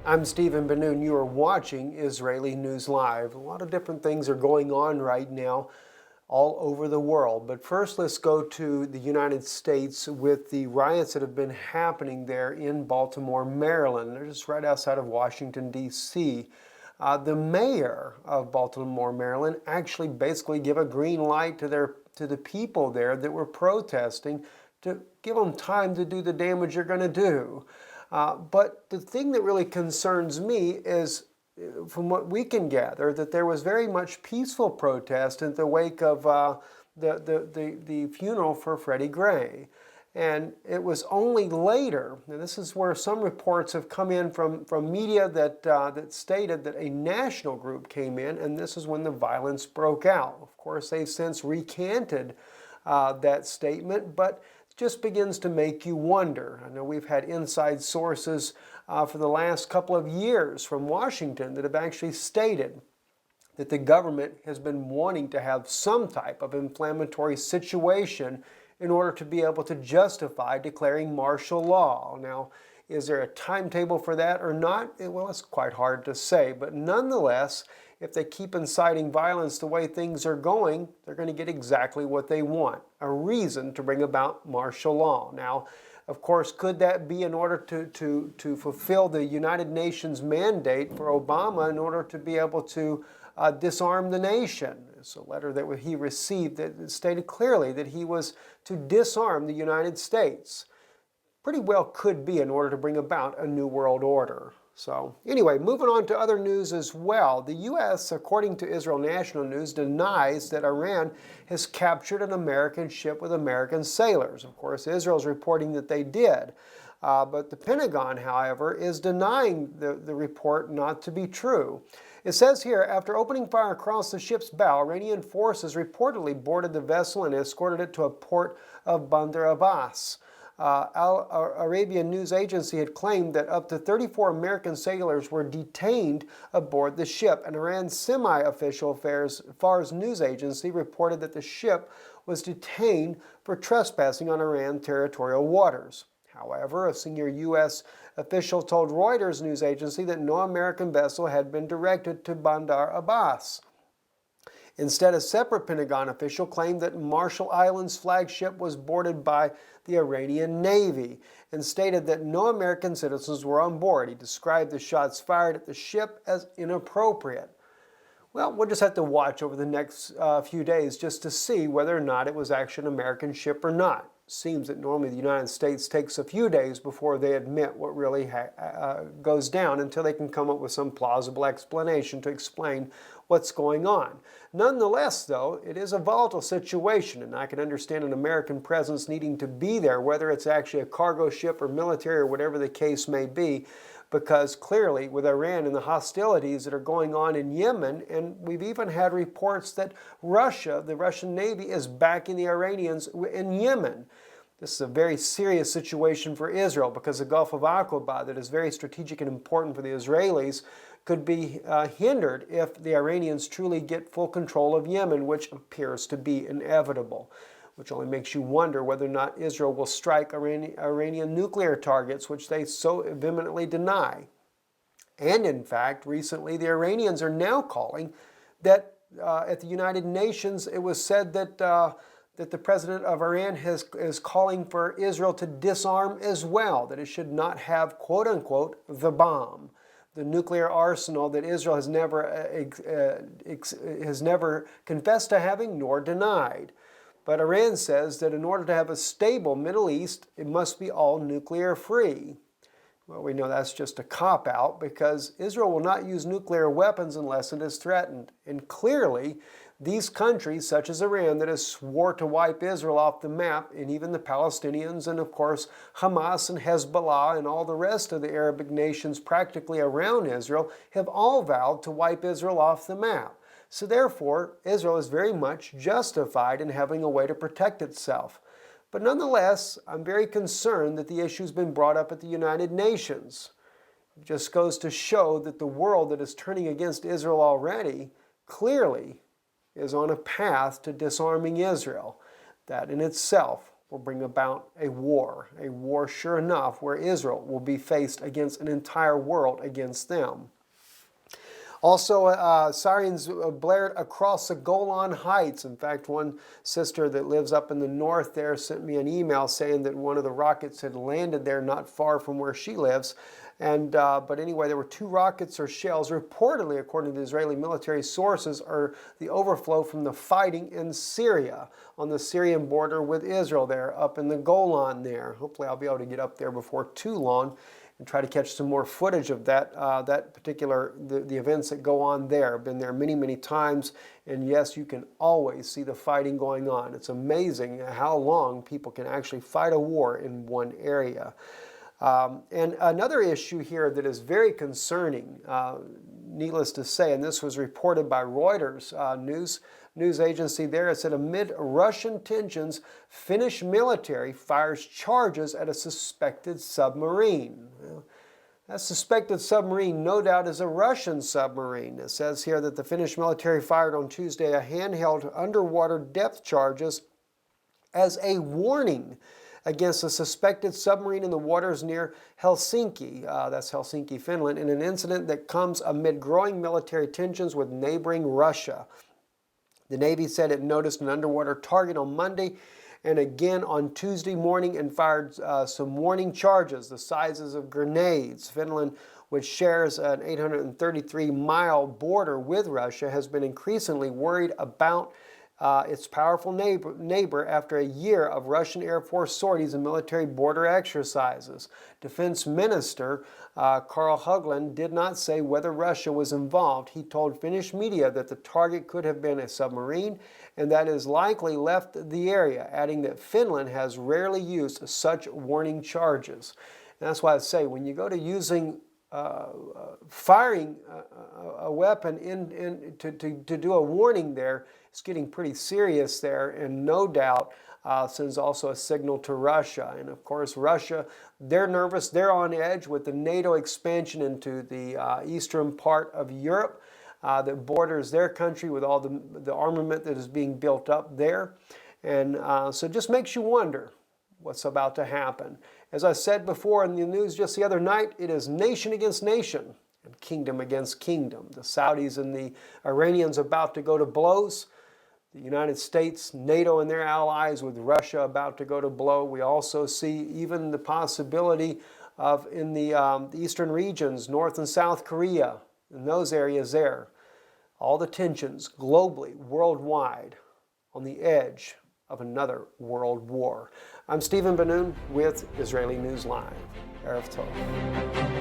I'm Stephen Benoon. You are watching Israeli News Live. A lot of different things are going on right now all over the world. But first, let's go to the United States with the riots that have been happening there in Baltimore, Maryland. They're just right outside of Washington, D.C. The mayor of Baltimore, Maryland, actually basically gave a green light to the people there that were protesting to give them time to do the damage they're going to do. But the thing that really concerns me is, from what we can gather, that there was very much peaceful protest in the wake of the funeral for Freddie Gray. And it was only later, and this is where some reports have come in from media that stated that a national group came in, and this is when the violence broke out. Of course, they've since recanted that statement, but it just begins to make you wonder. I know we've had inside sources for the last couple of years from Washington that have actually stated that the government has been wanting to have some type of inflammatory situation in order to be able to justify declaring martial law. Now, is there a timetable for that or not? Well, it's quite hard to say, but nonetheless, if they keep inciting violence the way things are going, they're going to get exactly what they want, a reason to bring about martial law. Now, of course, could that be in order to fulfill the United Nations mandate for Obama in order to be able to disarm the nation? It's a letter that he received that stated clearly that he was to disarm the United States. Pretty well could be in order to bring about a new world order. So anyway, moving on to other news as well. The U.S., according to Israel National News, denies that Iran has captured an American ship with American sailors. Of course, Israel is reporting that they did. But the Pentagon, however, is denying the report not to be true. It says here, after opening fire across the ship's bow, Iranian forces reportedly boarded the vessel and escorted it to a port of Bandar Abbas. Al Arabian news agency had claimed that up to 34 American sailors were detained aboard the ship. An Iran semi-official Fars news agency reported that the ship was detained for trespassing on Iran territorial waters. However, a senior U.S. official told Reuters news agency that no American vessel had been directed to Bandar Abbas. Instead, a separate Pentagon official claimed that Marshall Islands flagship was boarded by the Iranian Navy and stated that no American citizens were on board. He described the shots fired at the ship as inappropriate. Well, we'll just have to watch over the next few days just to see whether or not it was actually an American ship or not. Seems that normally the United States takes a few days before they admit what really goes down until they can come up with some plausible explanation to explain what's going on. Nonetheless, though, it is a volatile situation, and I can understand an American presence needing to be there, whether it's actually a cargo ship or military or whatever the case may be, because clearly with Iran and the hostilities that are going on in Yemen, and we've even had reports that Russia, the Russian Navy, is backing the Iranians in Yemen. This is a very serious situation for Israel because the Gulf of Aqaba, that is very strategic and important for the Israelis, could be hindered if the Iranians truly get full control of Yemen, which appears to be inevitable, which only makes you wonder whether or not Israel will strike Iranian nuclear targets, which they so vehemently deny. And in fact, recently the Iranians are now calling that at the United Nations, it was said that that the president of Iran is calling for Israel to disarm as well, that it should not have, quote unquote, the bomb, the nuclear arsenal that Israel has never confessed to having nor denied. But Iran says that in order to have a stable Middle East, it must be all nuclear free. Well, we know that's just a cop-out because Israel will not use nuclear weapons unless it is threatened. And clearly, these countries, such as Iran, that has swore to wipe Israel off the map, and even the Palestinians, and of course Hamas and Hezbollah and all the rest of the Arabic nations practically around Israel, have all vowed to wipe Israel off the map. So therefore, Israel is very much justified in having a way to protect itself. But nonetheless, I'm very concerned that the issue has been brought up at the United Nations. It just goes to show that the world that is turning against Israel already clearly is on a path to disarming Israel. That in itself will bring about a war sure enough, where Israel will be faced against an entire world against them. Also, sirens blared across the Golan Heights. In fact, one sister that lives up in the north there sent me an email saying that one of the rockets had landed there not far from where she lives. But anyway, there were 2 rockets or shells, reportedly, according to Israeli military sources, are the overflow from the fighting in Syria, on the Syrian border with Israel there, up in the Golan there. Hopefully I'll be able to get up there before too long and try to catch some more footage of that the events that go on there. I've been there many, many times, and yes, you can always see the fighting going on. It's amazing how long people can actually fight a war in one area. And another issue here that is very concerning, needless to say, and this was reported by Reuters news agency there. It said, amid Russian tensions, Finnish military fires charges at a suspected submarine. Well, that suspected submarine, no doubt, is a Russian submarine. It says here that the Finnish military fired on Tuesday a handheld underwater depth charges as a warning against a suspected submarine in the waters near Helsinki, that's Helsinki, Finland, in an incident that comes amid growing military tensions with neighboring Russia. The Navy said it noticed an underwater target on Monday and again on Tuesday morning and fired some warning charges the sizes of grenades. Finland, which shares an 833-mile border with Russia, has been increasingly worried about its powerful neighbor after a year of Russian Air Force sorties and military border exercises. Defense Minister Karl Haglund did not say whether Russia was involved. He told Finnish media that the target could have been a submarine and that is likely left the area, adding that Finland has rarely used such warning charges. And that's why I say, when you go to using firing a weapon to do a warning there, it's getting pretty serious there, and no doubt sends also a signal to Russia. And of course, Russia, they're nervous, they're on edge with the NATO expansion into the eastern part of Europe that borders their country with all the armament that is being built up there. And so it just makes you wonder what's about to happen. As I said before in the news just the other night, it is nation against nation and kingdom against kingdom. The Saudis and the Iranians about to go to blows. The United States, NATO and their allies with Russia about to go to blow. We also see even the possibility of in the eastern regions, North and South Korea, in those areas there, all the tensions globally, worldwide, on the edge of another world war. I'm Stephen Ben-Nun with Israeli News Live. Erev Tov.